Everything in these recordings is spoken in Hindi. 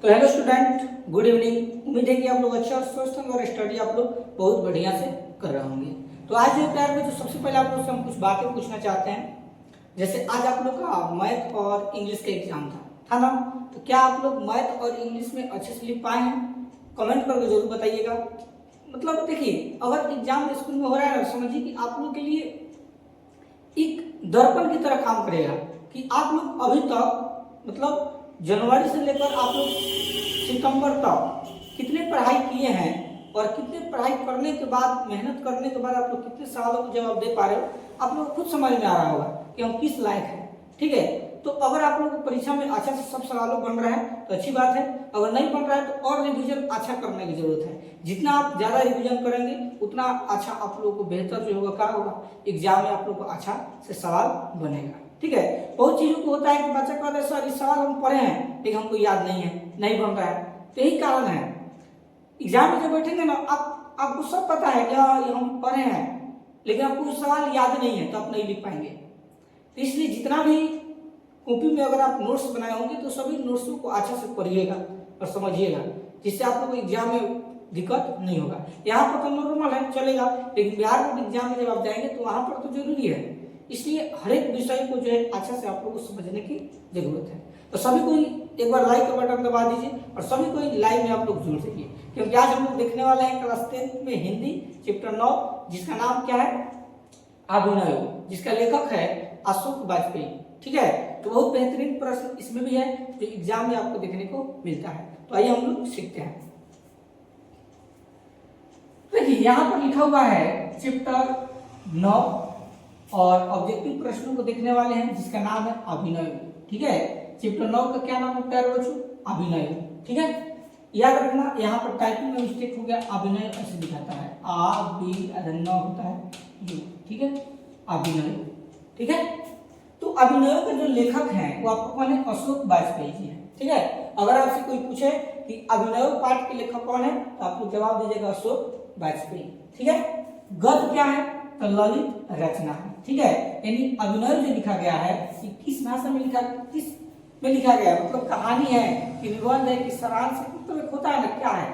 तो हेलो स्टूडेंट, गुड इवनिंग। उम्मीद है कि आप लोग अच्छा और स्वस्थ होंगे और स्टडी आप लोग बहुत बढ़िया से कर रहे होंगे। तो आज जो प्यार में जो सबसे पहले आप लोग से हम कुछ बातें पूछना चाहते हैं। जैसे आज आप लोग का मैथ और इंग्लिश का एग्जाम था ना। तो क्या आप लोग मैथ और इंग्लिश में अच्छे से लिख पाए हैं? कमेंट करके जरूर बताइएगा। मतलब देखिए, अगर एग्जाम स्कूल में हो रहा है, समझिए कि आप लोग के लिए एक दर्पण की तरह काम करेगा कि आप लोग अभी तक मतलब जनवरी से लेकर आप लोग सितंबर तक कितने पढ़ाई किए हैं और कितने पढ़ाई करने के बाद, मेहनत करने के बाद आप लोग कितने सवालों को जवाब दे पा रहे हो, आप लोग खुद समझ में आ रहा होगा कि हम किस लायक हैं। ठीक है, तो अगर आप लोग परीक्षा में अच्छा से सब सवालों बन रहा है तो अच्छी बात है। अगर नहीं बन रहा है तो और रिवीजन अच्छा करने की जरूरत है। जितना आप ज्यादा रिवीजन करेंगे उतना अच्छा आप लोगों को बेहतर जो होगा, क्या होगा, एग्जाम में आप लोग को अच्छा से सवाल बनेगा। ठीक है, बहुत चीजों को होता है कि बच्चा कहता है सर इस सवाल हम पढ़े हैं लेकिन हमको याद नहीं है, नहीं बन रहा है। तो यही कारण है, एग्जाम में जब बैठेंगे ना, आपको सब पता है क्या ये हम पढ़े हैं, लेकिन आपको सवाल याद नहीं है तो आप नहीं लिख पाएंगे। तो इसलिए जितना भी कॉपी में अगर आप नोट्स बनाए होंगे तो सभी नोट्सों को अच्छा से पढ़िएगा और समझिएगा, जिससे आप लोग को एग्जाम में दिक्कत नहीं होगा। यहाँ पर तो नॉर्मल है, चलेगा, लेकिन बिहार बोर्ड एग्जाम में जब आप जाएंगे तो वहां पर तो जरूरी है। इसलिए हर एक विषय को जो है अच्छा से आप लोग को समझने की जरूरत है। तो सभी को एक बार लाइक का बटन दबा दीजिए और सभी को लाइव में आप लोग जुड़ जाइए, क्योंकि आज हम लोग देखने वाले हैं क्लास 10 में हिंदी चैप्टर 9, जिसका नाम क्या है, अभिनय, जिसका लेखक है अशोक वाजपेयी। ठीक है, तो बहुत बेहतरीन प्रश्न इसमें भी है जो एग्जाम में आपको देखने को मिलता है। तो आइए हम लोग सीखते हैं। देखिए यहाँ पर लिखा हुआ है चैप्टर 9 और ऑब्जेक्टिव प्रश्नों को देखने वाले हैं, जिसका नाम है अभिनय। ठीक है, चैप्टर 9 का क्या नाम है प्यारे बच्चों? अभिनय। ठीक है, याद रखना, यहाँ पर टाइपिंग में मिस्टेक हो गया, अभिनय ऐसे दिखाता है, आ बी न होता है यू। ठीक है, अभिनय। ठीक है, तो अभिनय के जो लेखक हैं वो आपको कौन है? अशोक वाजपेयी जी हैं। ठीक है, अगर आपसे कोई पूछे कि अभिनय पाठ के लेखक कौन है तो आप लोग जवाब दीजिएगा अशोक वाजपेयी। ठीक है, गद्य क्या है? तो ललित रचना है। ठीक है, यानी अभिनय जो लिखा गया है किस भाषा में लिखा, किस में लिखा गया है, मतलब कहानी है कि निबंध है कि सारांश है, मतलब एक होता है ना, क्या है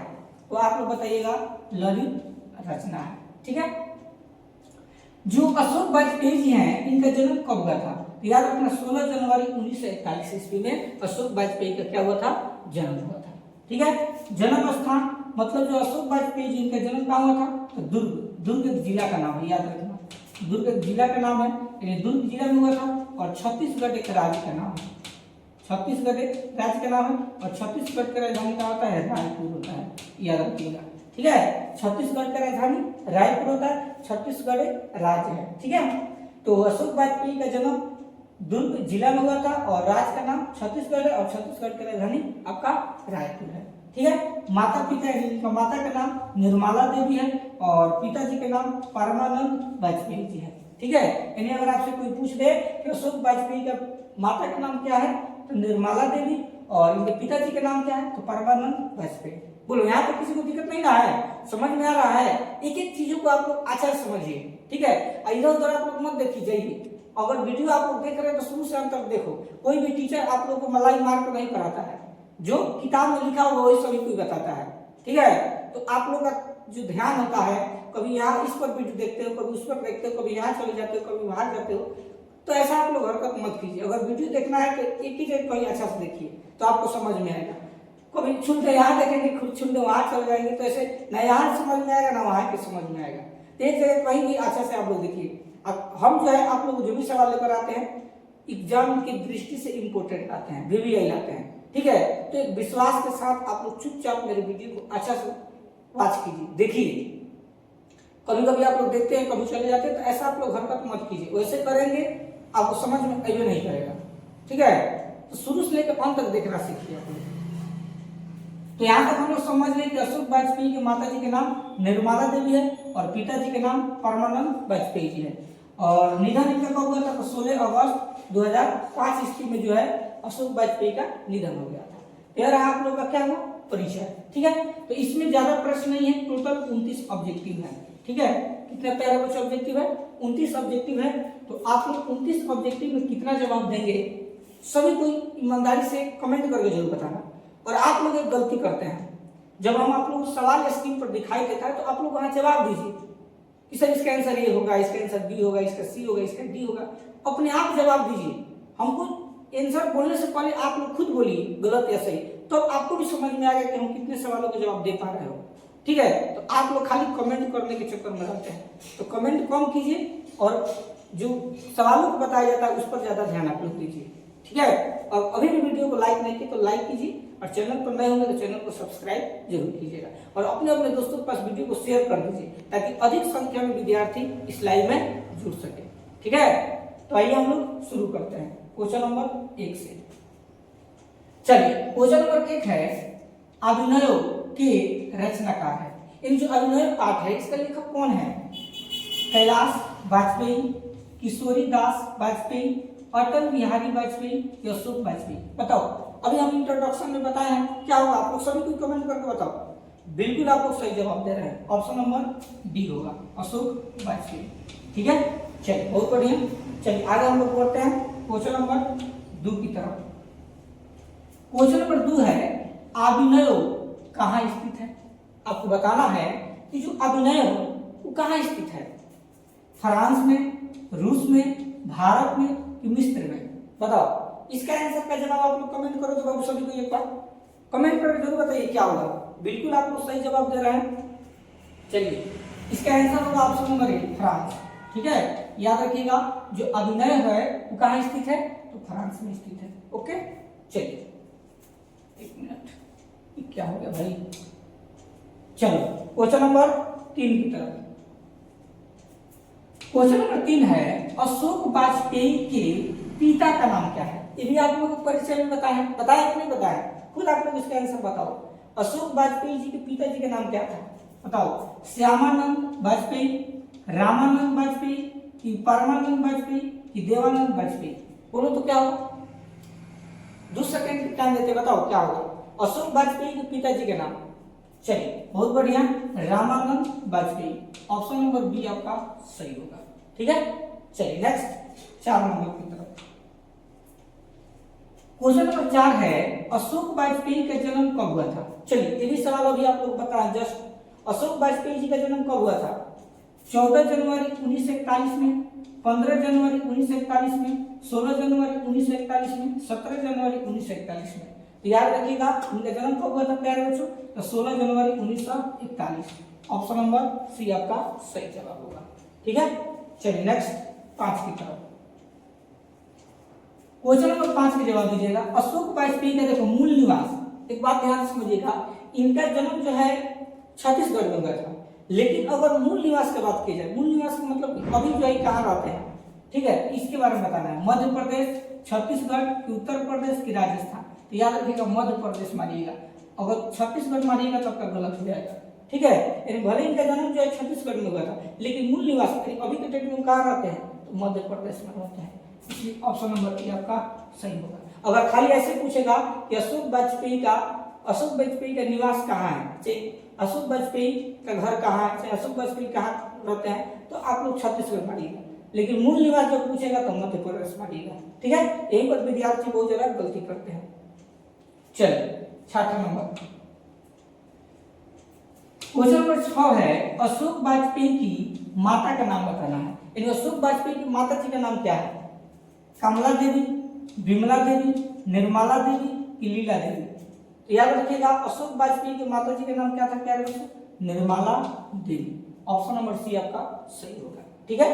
वो आप लोग बताइएगा। ललित रचना है। ठीक है, जो अशोक वाजपेयी जी हैं इनका जन्म कब हुआ था? याद रखना, 16 जनवरी 1941 ईस्वी में अशोक वाजपेयी का क्या हुआ था? जन्म हुआ था। ठीक है, जन्म स्थान मतलब जो अशोक वाजपेयी जी इनका जन्म कहाँ हुआ था? तो दुर्ग जिला का नाम है, याद रखना, दुर्ग जिला का नाम है, यानी दुर्ग जिला में हुआ था। और छत्तीसगढ़ एक राज्य का नाम है, छत्तीसगढ़ एक राज्य का नाम है। और छत्तीसगढ़ का राजधानी क्या होता है? रायपुर होता है, याद रखिएगा। ठीक है, छत्तीसगढ़ का राजधानी रायपुर होता है, छत्तीसगढ़ एक राज्य है। ठीक है, तो अशोक वाजपेयी का जन्म दुर्ग जिला में हुआ था और राज्य का नाम छत्तीसगढ़ है और छत्तीसगढ़ की राजधानी आपका रायपुर है। ठीक है, माता पिता इनका, माता का नाम निर्मला देवी है और पिताजी का नाम परमानंद वाजपेयी जी है। ठीक है, यानी अगर आपसे कोई पूछ दे कि अशोक वाजपेयी का माता का नाम क्या है तो निर्मला देवी और इनके पिताजी का नाम क्या है तो परमानंद वाजपेयी। बोलो, यहाँ पे किसी को दिक्कत नहीं रहा है? समझ में आ रहा है? एक एक चीजों को आप लोग अच्छा से समझिए। ठीक है, इधर उधर आप लोग मत देखिए जाइए। अगर वीडियो आप लोग देख रहे हैं तो शुरू से अंत तक देखो। कोई भी टीचर आप लोग को मलाई मार कर नहीं पढ़ाता है, जो किताब में लिखा हुआ वही सभी को बताता है। ठीक है, तो आप लोग का जो ध्यान होता है, कभी यहाँ इस पर वीडियो देखते हो, कभी उस पर देखते हो, कभी यहाँ चले जाते हो, कभी वहां जाते हो, तो ऐसा आप लोग हरकत मत कीजिए। अगर वीडियो देखना है तो एक ही जगह कहीं अच्छा से देखिए तो आपको समझ में आएगा। कभी छुलते यहाँ देखेंगे, खुद छुलते वहां चले जाएंगे तो ऐसे न यहाँ समझ में आएगा ना वहां के समझ में आएगा। तो एक जगह कहीं भी अच्छा से आप लोग देखिए। अब हम जो है आप लोग जो भी सवाल लेकर आते हैं एग्जाम की दृष्टि से इंपोर्टेंट आते हैं, VVI लाते हैं। ठीक है, तो एक विश्वास के साथ आप लोग चुपचाप मेरे वीडियो को अच्छा से वॉच कीजिए, देखिए। कभी कभी आप लोग देखते हैं, कभी चले जाते हैं, तो ऐसा आप लोग हरकत मत कीजिए। वैसे करेंगे आपको समझ में अभी नहीं करेगा। ठीक है, तो शुरू से लेकर अंत तक देखना सीखिए आप लोग। तो यहाँ तक हम लोग समझ लें कि अशोक वाजपेयी के माता जी के नाम निर्मला देवी है और पिताजी के नाम परमानंद वाजपेयी जी है। और निधन इनका कब हुआ था? तो 16 अगस्त 2005 ईस्वी में जो है अशोक वाजपेयी का निधन हो गया था। तो यह रहा आप लोग का क्या हुआ? परिचय। ठीक है, तो इसमें ज्यादा प्रश्न नहीं है, टोटल 29 ऑब्जेक्टिव है। ठीक है, कितने प्यारे बच्चे ऑब्जेक्टिव है? 29 ऑब्जेक्टिव है। तो आप लोग 29 ऑब्जेक्टिव में कितना जवाब देंगे, सभी को ईमानदारी से कमेंट करके जरूर बताना। और आप लोग एक गलती करते हैं, जब हम आप लोग सवाल स्क्रीन पर दिखाई देता है तो आप लोग वहां जवाब दीजिए कि सर इसका आंसर ये होगा, इसका आंसर बी होगा, इसका सी होगा, इसका डी होगा। अपने आप जवाब दीजिए। हमको आंसर बोलने से पहले आप लोग खुद बोलिए गलत या सही, तो आपको भी समझ में आएगा कि हम कितने सवालों का जवाब दे पा रहे हो। ठीक है, तो आप लोग खाली कमेंट करने के चक्कर में रहते हैं, तो कमेंट कम कीजिए और जो सवालों को बताया जाता है उस पर ज्यादा ध्यान आप लोग दीजिए। ठीक है, और अभी भी वीडियो को लाइक नहीं किया तो लाइक कीजिए, और चैनल पर नए होंगे तो चैनल को सब्सक्राइब जरूर कीजिएगा, और अपने अपने दोस्तों के पास वीडियो को शेयर कर दीजिए ताकि अधिक संख्या में विद्यार्थी इस लाइव में जुड़ सके। ठीक है, तो आइए हम लोग शुरू करते हैं क्वेश्चन नंबर 1 से। चलिए, क्वेश्चन नंबर 1 है अभिनयों के रचनाकार है। इन जो अभिनय पाठ है इसका लेखक कौन है? कैलाश वाजपेयी, किशोरी दास वाजपेयी, अटल बिहारी वाजपेयी या अशोक वाजपेयी? बताओ। अभी हम इंट्रोडक्शन में बताए हैं, क्या होगा आप लोग सभी को कमेंट करके बताओ। बिल्कुल आप लोग सही जवाब दे रहे हैं, ऑप्शन नंबर डी होगा, अशोक वाजपेयी। ठीक है, चलिए बहुत बढ़िया। चलिए आगे हम लोग बढ़ते हैं क्वेश्चन नंबर 2 की तरफ। क्वेश्चन नंबर 2 है अभिनय कहाँ स्थित है? आपको बताना है कि जो अभिनय वो कहाँ स्थित है। फ्रांस में, रूस में, भारत में कि मिस्र में? बताओ। इसका आंसर का जवाब आप लोग कमेंट करो तो बाबू सभी को एक बार कमेंट करके जरूर बताइए क्या होगा। बिल्कुल आप लोग सही जवाब दे रहे हैं। चलिए, इसका आंसर होगा ऑप्शन नंबर ए, फ्रांस। ठीक है, याद रखिएगा जो अभिनय है वो कहाँ स्थित है? तो फ्रांस में स्थित है। ओके, चलिए 1 मिनट, क्या हो गया भाई। चलो क्वेश्चन नंबर 3 की तरफ। क्वेश्चन नंबर 3 है अशोक वाजपेयी के पिता का नाम क्या है? ये भी आप लोगों को परिचय में बताया कि नहीं बताया? खुद आप लोग इसका आंसर बताओ। अशोक वाजपेयी जी के पिताजी का नाम क्या था? बताओ। श्यामानंद वाजपेयी, रामानंद वाजपेयी कि परमानंद वाजपेयी कि देवानंद वाजपेयी? बोलो तो क्या होगा? 2 सेकंड टाइम देते, बताओ क्या होगा अशोक वाजपेयी के पिताजी के नाम? चलिए बहुत बढ़िया, Ramanand Vajpayee. Option number B आपका सही होगा। ठीक है, चलिए नेक्स्ट 4 नंबर की तरफ। क्वेश्चन नंबर 4 है अशोक वाजपेयी का जन्म कब हुआ था? चलिए ये भी सवाल अभी आप लोग बताएं जस्ट। अशोक वाजपेयी जी का जन्म कब हुआ था? 14 जनवरी 1941 में, 15 जनवरी 1941 में, 16 जनवरी 1941 में, 17 जनवरी 1941 में? तो याद रखिएगा उनका जन्म कब हुआ था प्यारे बच्चों? तो 16 जनवरी 1941। ऑप्शन नंबर सी आपका सही जवाब होगा। ठीक है, चलिए नेक्स्ट 5 की तरफ। क्वेश्चन नंबर 5 के जवाब दीजिएगा। अशोक वाजपेयी का देखो मूल निवास, एक बात ध्यान से समझिएगा, इनका जन्म जो है छत्तीसगढ़ में हुआ था, लेकिन अगर मूल निवास की बात की जाए, मूल निवास का मतलब अभी जो है कहाँ रहते हैं? ठीक है, इसके बारे में बताना है। मध्य प्रदेश, छत्तीसगढ़ कि उत्तर प्रदेश की राजस्थान? तो याद रखिएगा मध्य प्रदेश मानिएगा। अगर छत्तीसगढ़ मानिएगा तो आपका गलत हो जाएगा। ठीक है, यानी भले इनका जन्म जो है छत्तीसगढ़ में हुआ था, लेकिन मूल निवास अभी के डेट में कहाँ रहते हैं? तो मध्य प्रदेश में रहते हैं, इसलिए ऑप्शन नंबर ए आपका सही होगा। अगर खाली ऐसे पूछेगा कि अशोक वाजपेयी का निवास कहाँ है, अशोक वाजपेयी का घर कहाँ है, अशोक वाजपेयी कहाँ रहते हैं, तो आप लोग छत्तीसगढ़ मानिएगा, लेकिन मूल निवास जब पूछेगा तो मध्य प्रदेश मानिएगा। ठीक है, यही पर विद्यार्थी बहुत ज्यादा गलती करते हैं। चलिए 6 नंबर। क्वेश्चन नंबर 6 है अशोक वाजपेयी की माता का नाम बताना है। यानी अशोक वाजपेयी की माता जी का नाम क्या है? कमला देवी, विमला देवी, निर्मला देवी कि लीला देवी? तो याद रखिएगा अशोक वाजपेयी के माता जी का नाम क्या था प्यारे बच्चों? Nirmala Devi. Option number C आपका सही होगा। ठीक है,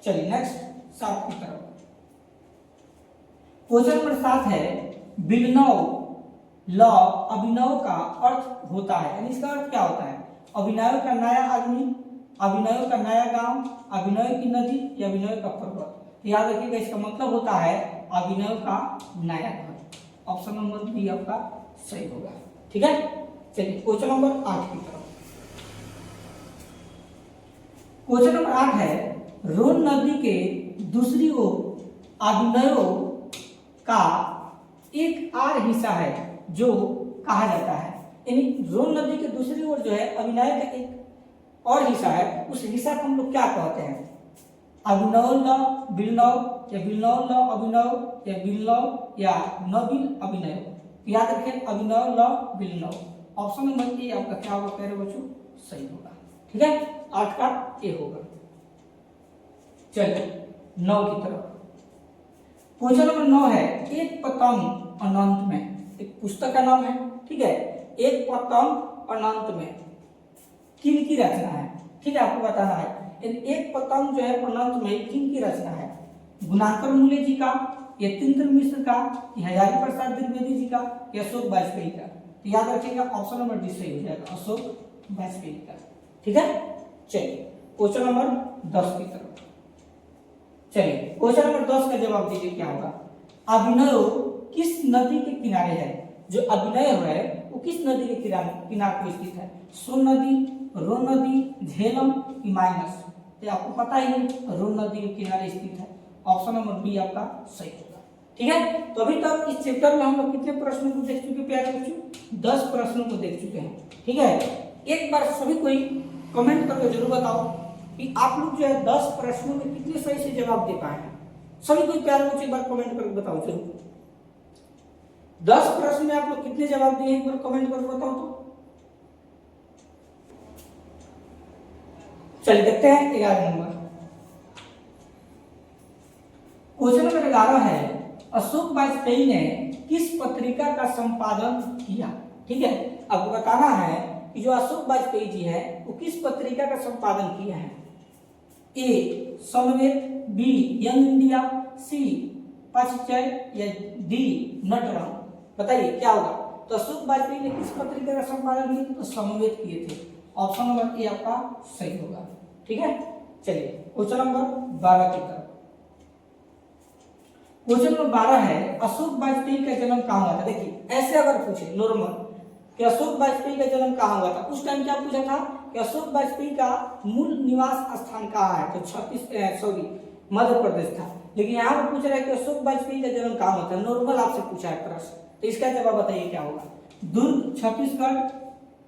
चलिए नेक्स्ट 7 की तरफ। क्वेश्चन नंबर 7 है विघ्नव ल अभिनव का अर्थ होता है, यानी इसका अर्थ क्या होता है? अभिनव का नया आदमी, अभिनव का नया गांव, अभिनव की नदी या अभिनव का पर्वत? याद रखिएगा इसका मतलब होता है अभिनव का नया घर। ऑप्शन नंबर बी आपका सही होगा। ठीक है, चलिए क्वेश्चन नंबर 8 की तरफ। क्वेश्चन नंबर 8 है रोन नदी के दूसरी ओर अभिनव का एक और हिस्सा है जो कहा जाता है, यानी रोन नदी के दूसरी ओर जो है अभिनव का एक और हिस्सा है, उस हिस्सा को हम लोग क्या कहते हैं? अभिनव बिलनव या बिलनव अभिनव या बिलनव या नबिल अभिनव? तो याद रखें अभिनव लव विलनव। ऑप्शन नंबर ए आपका क्या होगा प्यारे बच्चों, सही होगा। ठीक है, 8 का ए होगा। चलिए 9 की तरफ। क्वेश्चन नंबर 9 है, एक पतंग अनंत में, एक पुस्तक का नाम है। ठीक है, एक पतंग अनंत में किन की रचना है। ठीक है, आपको बताना है एक पतंग जो है अनंत में किन की रचना है, गुणाकर मूले जी का, यतीन्द्र मिश्र का, हजारी प्रसाद द्विवेदी जी का, या अशोक वाजपेयी का। तो याद रखिएगा ऑप्शन नंबर डी सही हो जाएगा, अशोक वाजपेयी का। ठीक है, चलिए क्वेश्चन नंबर 10 की तरफ। चलिए क्वेश्चन नंबर 10 का जवाब दीजिए क्या होगा। अभिनव किस नदी के किनारे है, जो अभिनव है वो किस नदी के किनारे पर स्थित है, सोन नदी, रोन नदी, झेलम, माइनस। तो आपको पता ही है रोन नदी के किनारे स्थित है। ऑप्शन नंबर बी आपका सही होगा। ठीक है, तो अभी तक इस चैप्टर में हम लोग कितने प्रश्नों को देख चुके प्यारे बच्चों, 10 प्रश्नों को देख चुके हैं। ठीक है, एक बार सभी कोई कमेंट करके जरूर बताओ कि आप लोग जो है 10 प्रश्नों में कितने सही से जवाब दे पाए हैं। सभी कोई प्यारे बच्चे एक बार कमेंट करके बताओ जरूर। 10 प्रश्न में आप लोग कितने जवाब दिए, एक बार कमेंट करके बताओ तो। चलिए देखते हैं 11 नंबर। क्वेश्चन नंबर 11 है, अशोक वाजपेयी ने किस पत्रिका का संपादन किया। ठीक है, आपको बताना है कि जो अशोक वाजपेयी जी है वो किस पत्रिका का संपादन किया है। ए समवेत, बी यंग इंडिया, सी पाठ्यचर्य, या डी नटरंग। बताइए क्या होगा। तो अशोक वाजपेयी ने किस पत्रिका का संपादन किया, तो समवेत किए थे। ऑप्शन नंबर ए आपका सही होगा। ठीक है, चलिए क्वेश्चन नंबर 12 की तरफ। क्वेश्चन नंबर 12 है, अशोक वाजपेयी का जन्म कहाँ हुआ था। देखिए ऐसे अगर पूछे नॉर्मल कि अशोक वाजपेयी का जन्म कहाँ हुआ था, उस टाइम क्या पूछा था कि अशोक वाजपेयी का मूल निवास स्थान कहाँ है, तो मध्य प्रदेश था। लेकिन यहाँ पर पूछ रहा है कि अशोक वाजपेयी का जन्म कहाँ हुआ था, नॉर्मल आपसे पूछा है प्रश्न, तो इसका जवाब बताइए क्या होगा। दुर्ग छत्तीसगढ़,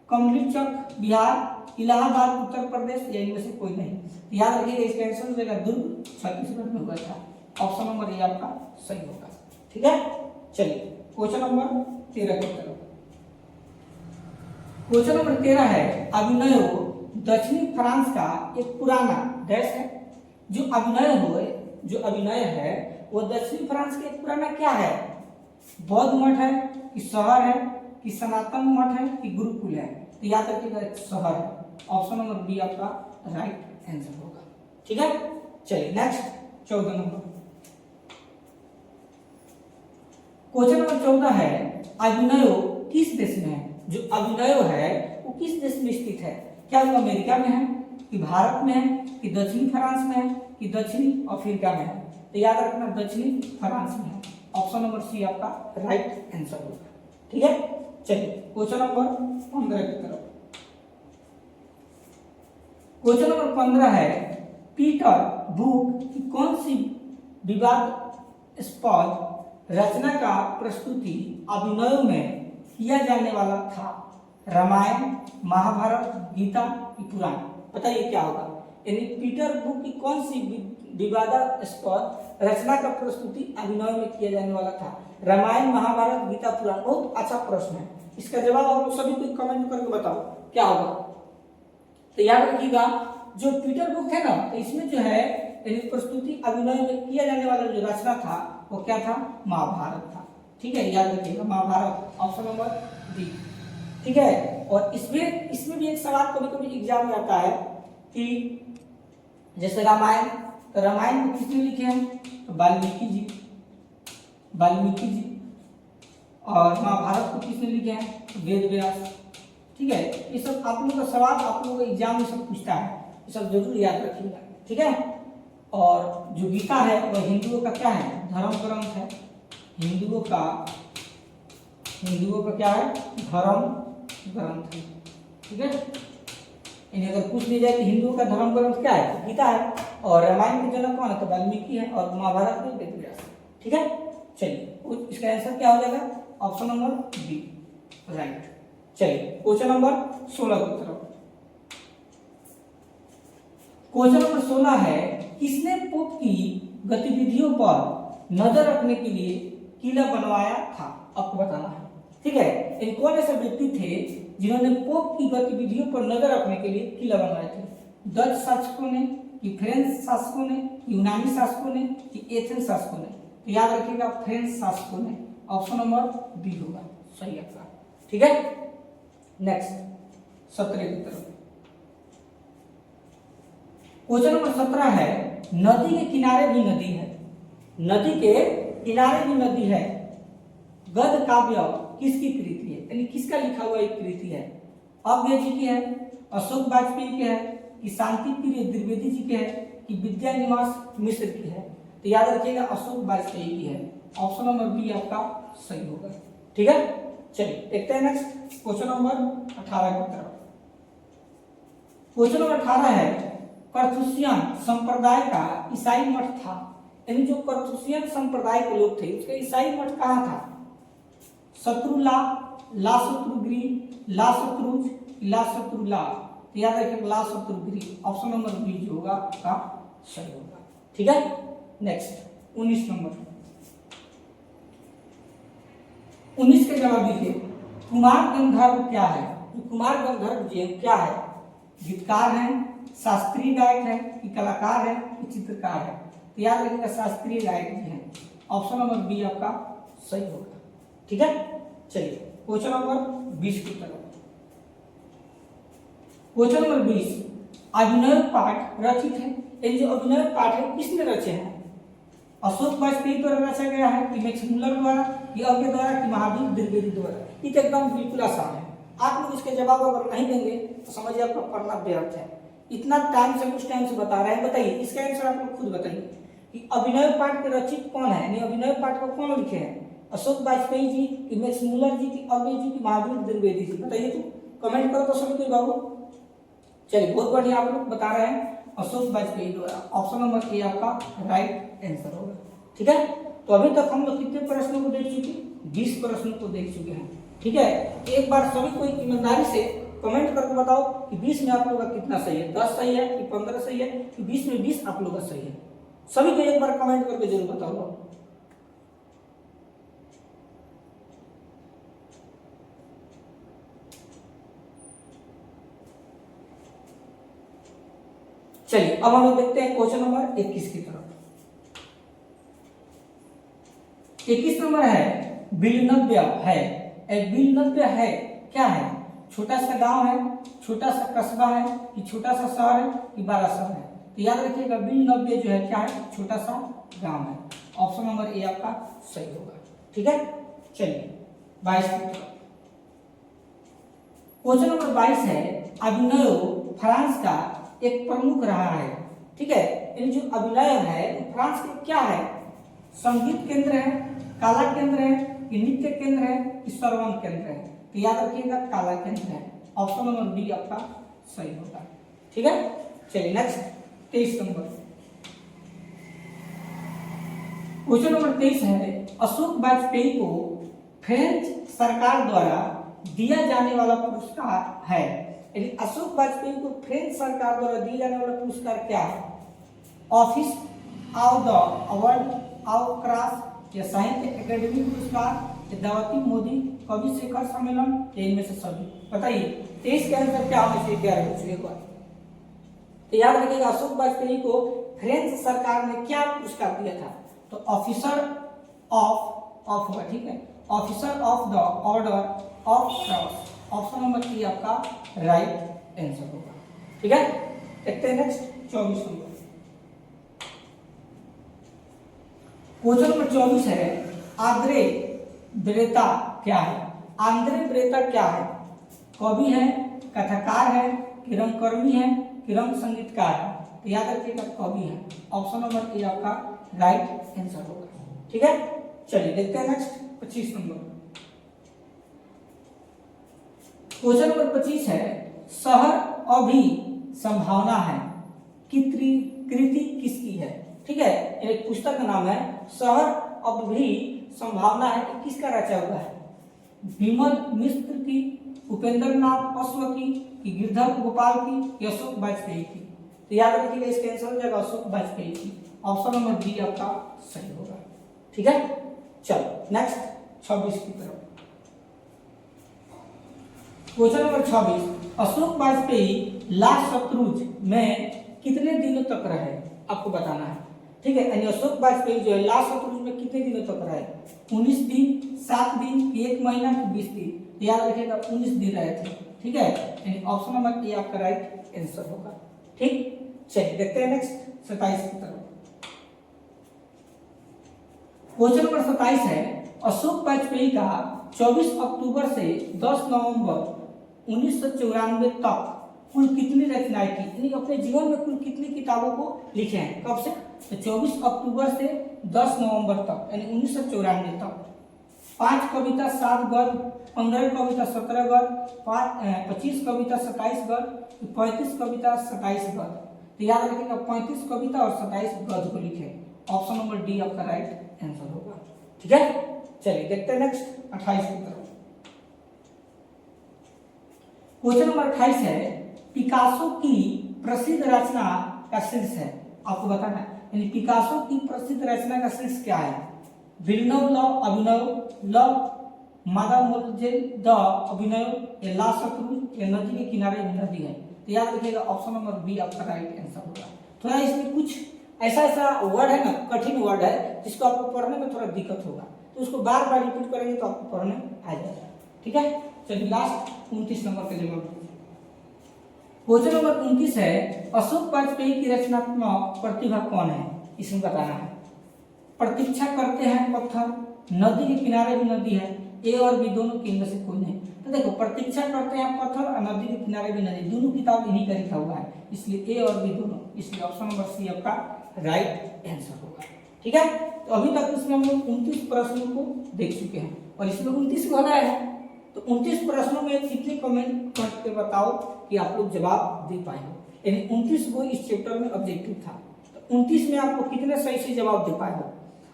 कमलीचक बिहार, इलाहाबाद उत्तर प्रदेश, या इनमें से कोई नहीं। याद रखिएगा इसका आंसर हो जाएगा दुर्ग छत्तीसगढ़ में हुआ था। ऑप्शन नंबर ए आपका सही होगा। ठीक है, चलिए क्वेश्चन नंबर 13 की तरफ। क्वेश्चन नंबर 13 है, अभिनव दक्षिणी फ्रांस का एक पुराना देश है। जो अभिनय है वो दक्षिणी फ्रांस का एक पुराना क्या है, बौद्ध मठ है कि शहर है कि सनातन मठ है कि गुरुकुल है। तो याद रखिएगा शहर है। ऑप्शन नंबर बी आपका राइट आंसर होगा। ठीक है, चलिए नेक्स्ट 14 नंबर। क्वेश्चन नंबर 14 है, अभिनव किस देश में है। जो अभिनव है वो किस देश में स्थित है, क्या वो अमेरिका में है कि भारत में है कि दक्षिणी फ्रांस में है कि दक्षिणी अफ्रीका में है। तो याद रखना दक्षिणी फ्रांस में है। ऑप्शन नंबर सी आपका राइट आंसर होगा। ठीक है, चलिए क्वेश्चन नंबर 15 की तरफ। क्वेश्चन नंबर 15 है, पीटर बुक की कौन सी विवादास्पद रचना का प्रस्तुति अभिनव में किया जाने वाला था, रामायण, महाभारत, गीता की पुराण। बताइए क्या होगा। यानी पीटर बुक की कौन सी विवादास्पद रचना का प्रस्तुति अभिनव में किया जाने वाला था, रामायण, महाभारत, गीता, पुराण। बहुत अच्छा प्रश्न है, इसका जवाब आप लोग सभी को कमेंट करके बताओ क्या होगा। तो याद रखिएगा जो पीटर बुक है ना, तो इसमें जो है प्रस्तुति अभिनव में किया जाने वाला जो रचना था वो क्या था, महाभारत था। ठीक है, याद रखिएगा महाभारत। Option number D. ठीक है, और इसमें भी एक सवाल कभी कभी एग्जाम में आता है कि जैसे रामायण, तो रामायण को किसने लिखे हैं, तो वाल्मीकि जी। और महाभारत को किसने लिखे हैं, तो वेद व्यास। ठीक है, ये सब आप लोगों का सवाल आप लोगों का एग्जाम में सब पूछता है, ये सब जरूर याद रखिएगा। ठीक है, और जो गीता है वह हिंदुओं का क्या है, धर्म ग्रंथ है। हिंदुओं का क्या है, धर्म ग्रंथ है। ठीक है, इन्हें अगर पूछ लिया जाए कि हिंदुओं का धर्म ग्रंथ क्या है, तो गीता है। और रामायण के जनक कौन है, तो वाल्मीकि है। और महाभारत में वेद व्यास। ठीक है, चलिए इसका आंसर क्या हो जाएगा, ऑप्शन नंबर बी राइट। चलिए क्वेश्चन नंबर 16 की तरफ। क्वेश्चन नंबर 16 है, किसने पोप की गतिविधियों पर नजर रखने के लिए किला बनवाया था। आपको बताना है ठीक है। इन कौन ऐसे व्यक्ति थे जिन्होंने पोप की गतिविधियों पर नजर रखने के लिए किला बनवाए थे? डच शासकों ने, कि फ्रेंच शासकों ने, यूनानी शासकों ने, कि एथेंस शासकों ने? तो याद रखिएगा फ्रेंच शासकों ने। ऑप्शन नंबर बी होगा सही आपका। ठीक है, नेक्स्ट 17 की तरफ। क्वेश्चन नंबर 17 है, नदी के किनारे भी नदी है। नदी के किनारे भी नदी है। गद्य काव्य किसकी कृति है, यानी किसका लिखा हुआ एक कृति है? अज्ञे जी की है, अशोक वाजपेयी की है, कि शांति प्रिय द्विवेदी जी की है, कि विद्या निवास मिश्र की है? तो याद रखिएगा अशोक वाजपेयी की है। ऑप्शन नंबर बी आपका सही होगा। ठीक है, चलिए देखते हैं नेक्स्ट क्वेश्चन नंबर 18 की तरफ। क्वेश्चन नंबर 18 है, करथुसियन संप्रदाय का ईसाई मठ था। यानी जो करथुसियन संप्रदाय के लोग थे उसका ईसाई मठ कहाँ था? शत्रुला, ला शत्रुगिरी, ला शत्रुज, ला शत्रुला? तो याद रखिए ला शत्रुगिरी। ऑप्शन नंबर बी जो होगा आपका सही होगा। ठीक है, नेक्स्ट 19 नंबर। 19 के जवाब दीजिए। कुमार गंधर्व क्या है? कुमार गंधर्व जी क्या है? गीतकार है, शास्त्रीय गायक है, कि कलाकार है, कि चित्रकार है? तो याद रखिएगा शास्त्रीय गायक जी है। ऑप्शन नंबर बी आपका सही होगा। ठीक है, चलिए क्वेश्चन नंबर 20 की तरफ। क्वेश्चन नंबर 20, अभिनय पाठ रचित है। ये जो अभिनय पाठ है किसने रचे हैं? अशोक वाजपेयी द्वारा रचा गया है, कि मैक्समुलर द्वारा, कि अज्ञे द्वारा, कि महावीर द्विवेदी द्वारा? ये तो एकदम बिल्कुल आसान है। आप लोग इसके जवाब अगर नहीं देंगे तो समझिए आपका पढ़ना व्यर्थ है। इतना टाइम से उस टाइम से बता रहे हैं, बताइए इसका आंसर आप लोग खुद बताइए कि अभिनय पाठ के रचित कौन है, यानी अभिनय पाठ को कौन लिखे हैं? अशोक वाजपेयी जी, कि मैक्समुलर जी, कि अज्ञे जी, कि महावीर द्विवेदी जी? बताइए तो कमेंट करो तो सभी कोई बाबू। चलिए बहुत बढ़िया, आप लोग बता रहे हैं अशोक वाजपेयी द्वारा। ऑप्शन नंबर ए आपका राइट आंसर होगा। ठीक है, तो अभी तक हम लोग कितने प्रश्नों को देख चुके? 20 प्रश्नों को देख चुके हैं। ठीक है, एक बार सभी को ईमानदारी से कमेंट करके बताओ कि 20 में आप लोग का कितना सही है? 10 सही है, कि 15 सही है, कि 20 में 20 आप लोग का सही है? सभी को एक बार कमेंट करके जरूर बताओ। चलिए अब हम लोग देखते हैं क्वेश्चन नंबर 21 की तरफ। 21 नंबर है, बिलनव्य है। एक बिलनव्य है क्या है? छोटा सा गांव है, छोटा सा कस्बा है, कि छोटा सा शहर है, कि बड़ा शहर है? तो याद रखिएगा बिलनव्य जो है क्या है? छोटा सा गांव है। ऑप्शन नंबर ए आपका सही होगा। ठीक है, चलिए 22 की तरफ। क्वेश्चन नंबर 22 है, अभिनय फ्रांस का एक प्रमुख रहा है। ठीक है, इन जो अभिनय है वो फ्रांस के क्या है? संगीत केंद्र है, कला केंद्र है, कि नृत्य केंद्र है, कि श्रवण केंद्र है? तो याद रखिएगा कला केंद्र है। ऑप्शन नंबर बी आपका सही होगा। ठीक है, चलिए नेक्स्ट 23 नंबर। क्वेश्चन नंबर 23 है, अशोक वाजपेयी को फ्रेंच सरकार द्वारा दिया जाने वाला पुरस्कार है। यदि अशोक वाजपेयी को फ्रेंच सरकार द्वारा दिया जाने वाला पुरस्कार क्या है? Office of the award of cross, या साहित्य एकेडमी पुरस्कार, या दावती मोदी कवि शिखर सम्मेलन, या इनमें से सभी? बताइए 23 के आंसर क्या होना चाहिए? 11 पूछिए एक बार। तो याद रखिएगा अशोक वाजपेयी को फ्रेंच सरकार ने क्या पुरस्कार दिया था? तो ऑफिसर ऑफ होगा। ठीक है, officer of the order of cross. Option number ई आपका राइट आंसर होगा। ठीक है, देखते हैं नेक्स्ट 24 नंबर। क्वेश्चन नंबर 24 है, आंद्रे ब्रेता क्या है? आंद्रे ब्रेता क्या है? कवि है, कथाकार है, कि रंगकर्मी है, कि रंग संगीतकार है? तो याद रखिएगा कवि है। ऑप्शन नंबर ए आपका राइट आंसर होगा। ठीक है, चलिए देखते हैं नेक्स्ट 25 नंबर। क्वेश्चन नंबर 25 है, शहर अभी संभावना है की कृति किसकी है? ठीक है, एक पुस्तक का नाम है शहर अभी संभावना है, किसका रचा हुआ है? विमल मिश्र की, उपेंद्र नाथ अश्व की, कि गिरधर गोपाल की, कि अशोक वाजपेयी की? तो याद रखिएगा इसका आंसर हो जाएगा अशोक वाजपेयी की। ऑप्शन नंबर बी आपका सही होगा। ठीक है, चलो नेक्स्ट 26 की तरफ। Question number 26, Ashok Vajpayee last शत्रुज में कितने दिनों तक रहे, आपको बताना है। ठीक है, यानी अशोक वाजपेयी जो है लास्ट शत्रुज में कितने दिनों तक रहे, 19 दिन, 7 दिन, 1 महीना, 20 दिन। याद रखिएगा 19 दिन रहे थे। ठीक है, यानी ऑप्शन नंबर ए आपका राइट आंसर होगा। ठीक, चलिए देखते हैं नेक्स्ट 27 की तरफ। क्वेश्चन नंबर 27 है, अशोक वाजपेयी का 24 अक्टूबर से 10 नवंबर 1994 तक कुल कितनी रचनाएं की, यानी अपने जीवन में कुल कितनी किताबों को लिखे हैं, कब से, तो 24 अक्टूबर से 10 नवंबर तक, यानी 1994 तक। 5 कविता 7 गद्य, 15 कविता 17 गद्य, 25 कविता 27 गद्य, 35 कविता 27 गद्य। तो याद रखिएगा 35 कविता और 27 गद्य को लिखे। ऑप्शन नंबर डी आपका राइट आंसर होगा। ठीक है, चलिए देखते हैं नेक्स्ट 28 की तरफ। क्वेश्चन नंबर 28 है, पिकासो की प्रसिद्ध रचना का शीर्ष है, आपको बताना है। यानी पिकासो की प्रसिद्ध रचना का शीर्ष क्या है, विलनव लव अभिनव, लव मादामोजेल द अभिनव, या ला शत्रुज, या नदी के किनारे भी नदी है। तो याद रखिएगा ऑप्शन नंबर बी आपका राइट आंसर होगा। थोड़ा इसमें कुछ ऐसा वर्ड है ना, कठिन वर्ड है, जिसको आपको पढ़ने में थोड़ा दिक्कत होगा, तो उसको बार बार रिपीट करेंगे तो आपको पढ़ने आ जाएगा। ठीक है, चलिए लास्ट 29 नंबर का जवाब। क्वेश्चन नंबर 29 है, अशोक वाजपेयी की रचनात्मक प्रतिभा कौन है, इसमें बताना है। प्रतीक्षा करते हैं पत्थर, नदी के किनारे भी नदी है, ए और बी दोनों के इनमें से कोई नहीं। तो देखो प्रतीक्षा करते हैं पत्थर और नदी के किनारे भी नदी, दोनों किताब इन्हीं का लिखा हुआ है, इसलिए ए और बी दोनों, इसलिए ऑप्शन नंबर सी आपका राइट आंसर होगा। ठीक है, तो अभी तक इसमें हम लोग 29 प्रश्नों को देख चुके हैं और इसमें 29 भरा है। तो 29 प्रश्नों में कितने कमेंट करके बताओ कि आप लोग जवाब दे पाए हो, यानी 29 को इस चैप्टर में ऑब्जेक्टिव था, तो 29 में आपको कितने सही से जवाब दे पाए हो।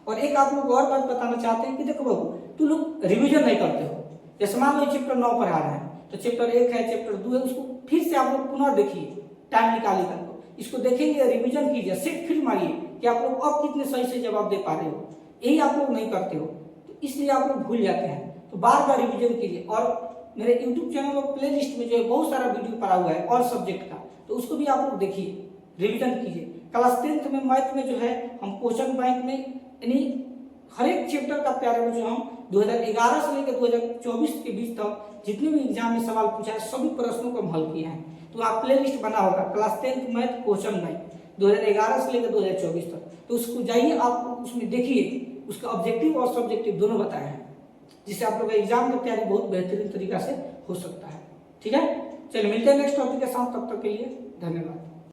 और एक आप लोग और बात बताना चाहते हैं कि देखो बाबू, तू लोग रिवीजन नहीं करते हो। जैसे मान लो चैप्टर 9 पढ़ा रहे हैं, तो चैप्टर 1 है, चैप्टर 2 है, उसको फिर से आप लोग पुनः देखिए, टाइम निकालिए करके इसको देखेंगे, रिवीजन कीजिए, सेट फिर मारिए कि आप लोग अब कितने सही से जवाब दे पा रहे हो। यही आप लोग नहीं करते हो, तो इसलिए आप लोग भूल जाते हैं। तो बार बार रिवीजन कीजिए। और मेरे YouTube चैनल और प्ले लिस्ट में जो है बहुत सारा वीडियो पड़ा हुआ है और सब्जेक्ट का, तो उसको भी आप लोग देखिए, रिवीजन कीजिए। क्लास 10th में मैथ में जो है हम क्वेश्चन बैंक में यानी हर एक चैप्टर का प्यारे में जो हम 2011 से लेकर 2024 के बीच तक जितने भी एग्जाम में सवाल पूछा है सभी प्रश्नों को हम हल किए हैं। तो आप प्ले लिस्ट बना होगा class 10th math question bank 2011 से लेकर 2024 तक, तो उसको जाइए, आप उसमें देखिए, उसका ऑब्जेक्टिव और सब्जेक्टिव दोनों बताए हैं, जिससे आप लोग का एग्जाम की तैयारी बहुत बेहतरीन तरीका से हो सकता है। ठीक है, चलिए मिलते हैं नेक्स्ट टॉपिक के साथ, तब तक के लिए धन्यवाद।